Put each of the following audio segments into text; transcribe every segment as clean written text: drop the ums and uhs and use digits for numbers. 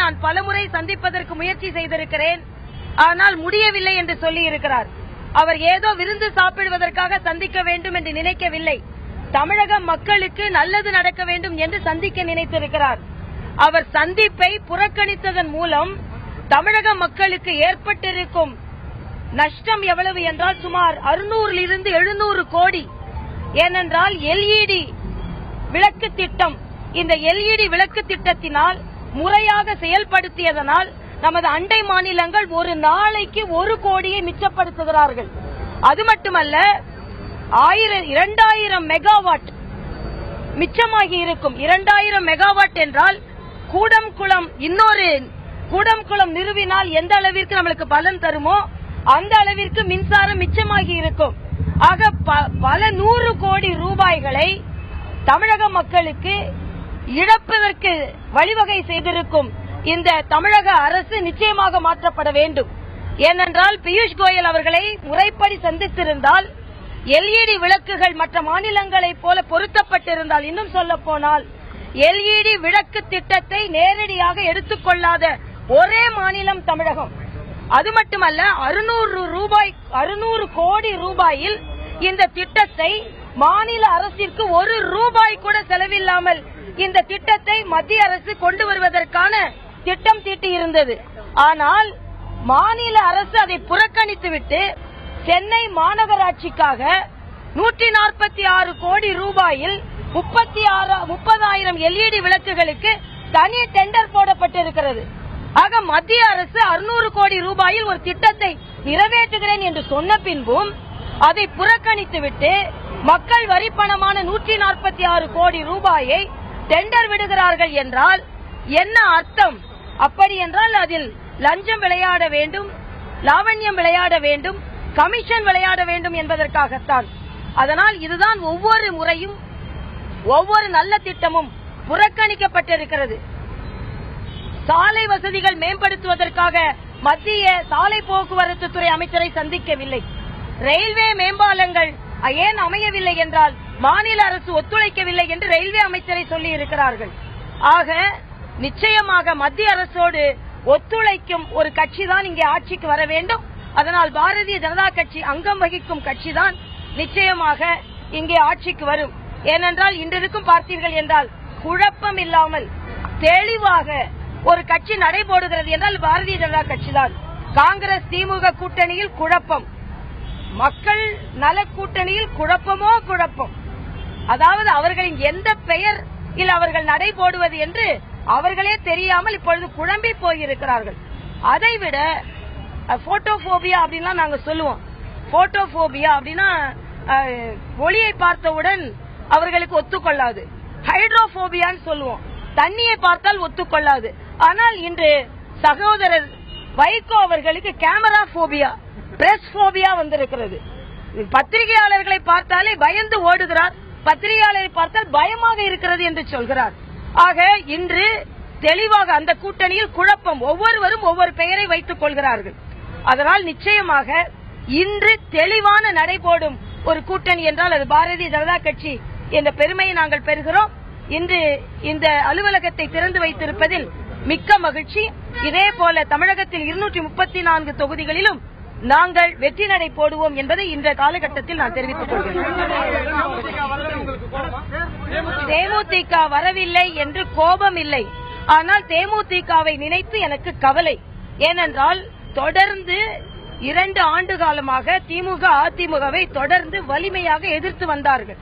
நான் பலமுறை சந்திப்பதற்கு முயற்சி செய்திருக்கிறேன், ஆனால் முடியவில்லை என்று சொல்லி இருக்கிறார். அவர் ஏதோ விருந்து சாப்பிடுவதற்காக சந்திக்க வேண்டும் என்று நினைக்கவில்லை, தமிழக மக்களுக்கு நல்லது நடக்க வேண்டும் என்று சந்திக்க நினைத்திருக்கிறார். அவர் சந்திப்பை புறக்கணித்ததன் மூலம் தமிழக மக்களுக்கு ஏற்பட்டிருக்கும் நஷ்டம் எவ்வளவு என்றால் சுமார் 600 - 700 கோடி. ஏனென்றால் எல்இடி விளக்கு திட்டம், இந்த எல்இடி விளக்கு திட்டத்தினால் முறையாக செயல்படுத்தியதனால் நமது அண்டை மாநிலங்கள் ஒரு நாளைக்கு 1 கோடியை மிச்சப்படுத்துகிறார்கள். அது மட்டுமல்ல, 2000 மெகாவாட் மிச்சமாகி இருக்கும். 2000 மெகாவாட் என்றால் கூடம்குளம் நிறுவினால் எந்த அளவிற்கு நம்மளுக்கு பலன் தருமோ அந்த அளவிற்கு மின்சாரம் மிச்சமாகி இருக்கும். ஆக பல 100 கோடி ரூபாய்களை தமிழக மக்களுக்கு இழப்பதற்கு வழிவகை செய்திருக்கும் இந்த தமிழக அரசு நிச்சயமாக மாற்றப்பட வேண்டும். ஏனென்றால் பியூஷ் கோயல் அவர்களை முறைப்படி சந்தித்திருந்தால் எல்இடி விளக்குகள் மற்ற மாநிலங்களைப் போல பொருத்தப்பட்டிருந்தால், இன்னும் சொல்ல போனால் எல்இடி விளக்கு திட்டத்தை நேரடியாக எடுத்துக்கொள்ளாத ஒரே மாநிலம் தமிழகம். அது மட்டுமல்ல, 600 கோடி ரூபாயில் இந்த திட்டத்தை மாநில அரசிற்கு 1 ரூபாய் கூட செலவில்லாமல் இந்த திட்டத்தை மத்திய அரசு கொண்டு வருவதற்கான திட்டம் தீட்டியிருந்தது. ஆனால் மாநில அரசு அதை புறக்கணித்துவிட்டு சென்னை மாநகராட்சிக்காக 146 கோடி ரூபாயில் 30,000 எல்இடி விளக்குகளுக்கு தனி டெண்டர் போடப்பட்டிருக்கிறது. ஆக மத்திய அரசு 600 கோடி ரூபாயில் ஒரு திட்டத்தை நிறைவேற்றுகிறேன் என்று சொன்ன பின்பும் அதை புறக்கணித்துவிட்டு மக்கள் வரி பணமான 146 கோடி ரூபாயை டெண்டர் விடுகிறார்கள் என்றால் என்ன அர்த்தம்? அப்படி என்றால் அதில் லஞ்சம் விளையாட வேண்டும், லாவண்யம் விளையாட வேண்டும், கமிஷன் விளையாட வேண்டும் என்பதற்காகத்தான். அதனால் இதுதான் ஒவ்வொரு முறையும் ஒவ்வொரு நல்ல திட்டமும் புறக்கணிக்கப்பட்டிருக்கிறது. சாலை வசதிகள் மேம்படுத்துவதற்காக மத்திய சாலை போக்குவரத்து துறை அமைச்சரை சந்திக்கவில்லை. ரயில்வே மேம்பாலங்கள் ஏன் அமையவில்லை என்றால் மாநில அரசு ஒத்துழைக்கவில்லை என்று ரயில்வே அமைச்சரை சொல்லி இருக்கிறார்கள். ஆக நிச்சயமாக மத்திய அரசோடு ஒத்துழைக்கும் ஒரு கட்சி தான் இங்கே ஆட்சிக்கு வர வேண்டும். அதனால் பாரதிய ஜனதா கட்சி அங்கம் வகிக்கும் கட்சிதான் நிச்சயமாக இங்கே ஆட்சிக்கு வரும். ஏனென்றால் இன்றிருக்கும் பார்த்தீர்கள் என்றால் குழப்பம் இல்லாமல் தெளிவாக ஒரு கட்சி நடைபோடுகிறது என்றால் பாரதிய ஜனதா கட்சி தான். காங்கிரஸ் திமுக கூட்டணியில் குழப்பம், மக்கள் நல கூட்டணியில் குழப்பமோ குழப்பம். அதாவது அவர்களின் எந்த பெயர் இல்ல அவர்கள் நடைபோடுவது என்று அவர்களே தெரியாமல் இப்பொழுது குழம்பி போயிருக்கிறார்கள். அதைவிட போட்டோபோபியா அப்படின்னா நாங்க சொல்லுவோம். போட்டோபோபியா அப்படின்னா ஒளியை பார்த்தவுடன் அவர்களுக்கு ஒத்துக்கொள்ளாது. ஹைட்ரோபோபியான்னு சொல்லுவோம், தண்ணியை பார்த்தால் ஒத்துக்கொள்ளாது. ஆனால் இன்று சகோதரர் வைகோ அவர்களுக்கு கேமரா போபியா, பிரஸ் போபியா வந்திருக்கிறது. பத்திரிகையாளர்களை பார்த்தாலே பயந்து ஓடுகிறார், பத்திரிகையாளரை பார்த்தால் பயமாக இருக்கிறது என்று சொல்கிறார். ஆக இன்று தெளிவாக அந்த கூட்டணியில் குழப்பம், ஒவ்வொருவரும் ஒவ்வொரு பெயரை வைத்துக் கொள்கிறார்கள். அதனால் நிச்சயமாக இன்று தெளிவான நடைபோடும் ஒரு கூட்டணி என்றால் அது பாரதிய ஜனதா கட்சி என்ற பெருமையை நாங்கள் பெறுகிறோம். இன்று இந்த அலுவலகத்தை திறந்து வைத்திருப்பதில் மிக்க மகிழ்ச்சி. இதே போல தமிழகத்தில் 234 தொகுதிகளிலும் நாங்கள் வெற்றி நடை போடுவோம் என்பதை இந்த காலகட்டத்தில் நான் தெரிவித்துக் கொள்கிறேன். தேமுதிக வரவில்லை என்று கோபம் இல்லை, ஆனால் தேமுதிகவை நினைத்து எனக்கு கவலை. ஏனென்றால் தொடர்ந்து 2 ஆண்டு காலமாக திமுக அதிமுகவை தொடர்ந்து வலிமையாக எதிர்த்து வந்தார்கள்.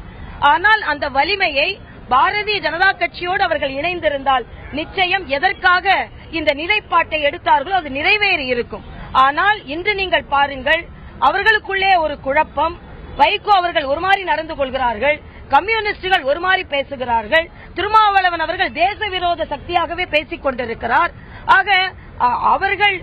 ஆனால் அந்த வலிமையை பாரதிய ஜனதா கட்சியோடு அவர்கள் இணைந்திருந்தால் நிச்சயம் எதற்காக இந்த நிலைப்பாட்டை எடுத்தார்களோ அது நிறைவேறி இருக்கும். ஆனால் இன்று நீங்கள் பாருங்கள், அவர்களுக்குள்ளே ஒரு குழப்பம். வைகோ அவர்கள் ஒரு மாதிரி நடந்து கொள்கிறார்கள், கம்யூனிஸ்டுகள் ஒரு மாதிரி பேசுகிறார்கள், திருமாவளவன் அவர்கள் தேச விரோத சக்தியாகவே பேசிக் கொண்டிருக்கிறார். ஆக அவர்கள்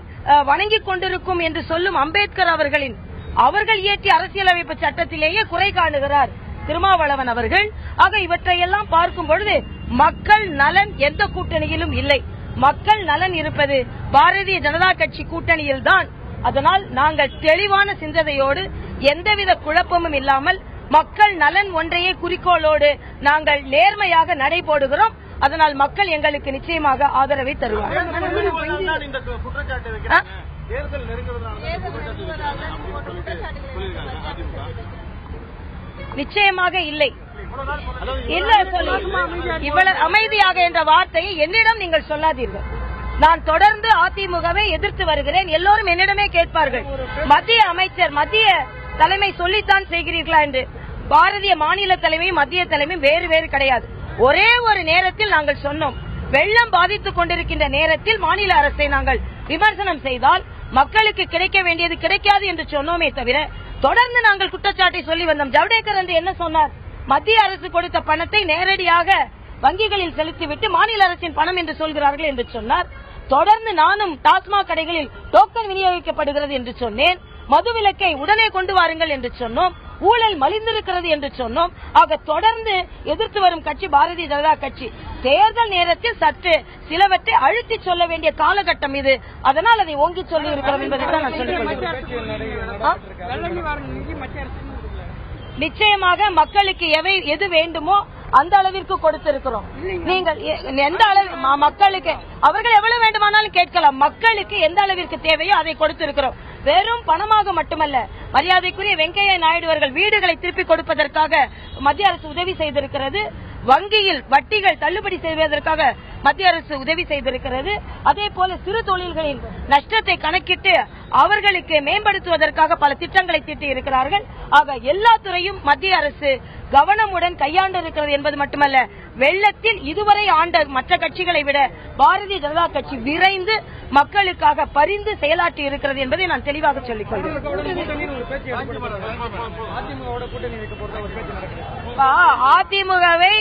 வணங்கிக் கொண்டிருக்கும் என்று சொல்லும் அம்பேத்கர் அவர்கள் இயற்றிய அரசியலமைப்பு சட்டத்திலேயே குறை காணுகிறார் திருமாவளவன் அவர்கள். ஆக இவற்றையெல்லாம் பார்க்கும் பொழுது மக்கள் நலன் எந்த கூட்டணியிலும் இல்லை, மக்கள் நலன் இருப்பது பாரதிய ஜனதா கட்சி கூட்டணியில் தான். அதனால் நாங்கள் தெளிவான சிந்தனையோடு எந்தவித குழப்பமும் இல்லாமல் மக்கள் நலன் ஒன்றையே குறிக்கோளோடு நாங்கள் நேர்மையாக நடைபோடுகிறோம். அதனால் மக்கள் எங்களுக்கு நிச்சயமாக ஆதரவை தருவார்கள். நிச்சயமாக இல்லை. இவ்வளவு அமைதியாக என்ற வார்த்தையை என்னிடம் நீங்கள் சொல்லாதீர்கள். நான் தொடர்ந்து அதிமுகவை எதிர்த்து வருகிறேன். எல்லோரும் என்னிடமே கேட்பார்கள், மத்திய அமைச்சர் மத்திய தலைமை சொல்லித்தான் செய்கிறீர்களா என்று. பாரதிய மாநில தலைமையும் மத்திய தலைமையும் வேறு வேறு கிடையாது. ஒரே ஒரு நேரத்தில் நாங்கள் சொன்னோம், வெள்ளம் பாதித்துக் கொண்டிருக்கின்ற நேரத்தில் மாநில அரசை நாங்கள் விமர்சனம் செய்தால் மக்களுக்கு கிடைக்க வேண்டியது கிடைக்காது என்று சொன்னோமே தவிர தொடர்ந்து நாங்கள் குற்றச்சாட்டை சொல்லி வந்தோம். ஜவடேகர் என்று என்ன சொன்னார்? மத்திய அரசு கொடுத்த பணத்தை நேரடியாக வங்கிகளில் செலுத்திவிட்டு மாநில அரசின் பணம் என்று சொல்கிறார்கள் என்று சொன்னார். தொடர்ந்து நானும் டாஸ்மாக் கடைகளில் டோக்கன் விநியோகிக்கப்படுகிறது என்று சொன்னேன். மதுவிலக்கை உடனே கொண்டு வாருங்கள் என்று சொன்னோம். ஊழல் மலிந்திருக்கிறது என்று சொன்னோம். ஆக தொடர்ந்து எதிர்த்து வரும் கட்சி பாரதிய ஜனதா கட்சி. தேர்தல் நேரத்தில் சற்று சிலவற்றை அழுத்தி சொல்ல வேண்டிய காலகட்டம் இது. அதனால் அதை ஓங்கி சொல்லி இருக்கிறோம் என்பதை தான் நான் சொல்லிக் நிச்சயமாக மக்களுக்கு எது வேண்டுமோ அந்த அளவிற்கு கொடுத்திருக்கிறோம். நீங்கள் எந்த அளவு மக்களுக்கு அவர்கள் எவ்வளவு வேண்டுமானாலும் கேட்கலாம். மக்களுக்கு எந்த அளவிற்கு தேவையோ அதை கொடுத்திருக்கிறோம். வெறும் பணமாக மட்டுமல்ல, மரியாதைக்குரிய வெங்கையா நாயுடு அவர்கள் வீடுகளை திருப்பிக் கொடுப்பதற்காக மத்திய அரசு உதவி செய்திருக்கிறது. வங்கியில் வட்டிகள் தள்ளுபடி செய்வதற்காக மத்திய அரசு உதவி செய்திருக்கிறது. அதே போல சிறு தொழில்களின் நஷ்டத்தை கணக்கிட்டு அவர்களுக்கு மேம்படுத்துவதற்காக பல திட்டங்களை தீட்டி இருக்கிறார்கள். ஆக எல்லா துறையும் மத்திய அரசு கவனமுடன் கையாண்டு இருக்கிறது என்பது மட்டுமல்ல, வெள்ளத்தில் இதுவரை ஆண்ட மற்ற கட்சிகளை விட பாரதிய ஜனதா கட்சி விரைந்து மக்களுக்காக பரிந்து செயலாற்றி இருக்கிறது என்பதை நான் தெளிவாக சொல்லிக் கொள்கிறேன். அதிமுகவை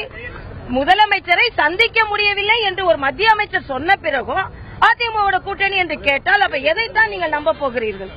முதலமைச்சரை சந்திக்க முடியவில்லை என்று ஒரு மத்திய அமைச்சர் சொன்ன பிறகும் அதிமுக கூட்டணி என்று கேட்டால் அப்ப எதைத்தான் நீங்கள் நம்ப போகிறீர்கள்?